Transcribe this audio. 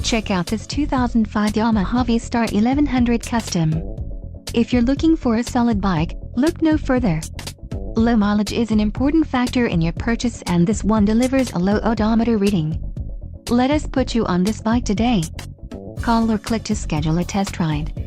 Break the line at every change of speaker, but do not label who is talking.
Check out this 2005 Yamaha V-Star 1100 Custom. If you're looking for a solid bike, look no further. Low mileage is an important factor in your purchase, and this one delivers a low odometer reading. Let us put you on this bike today. Call or click to schedule a test ride.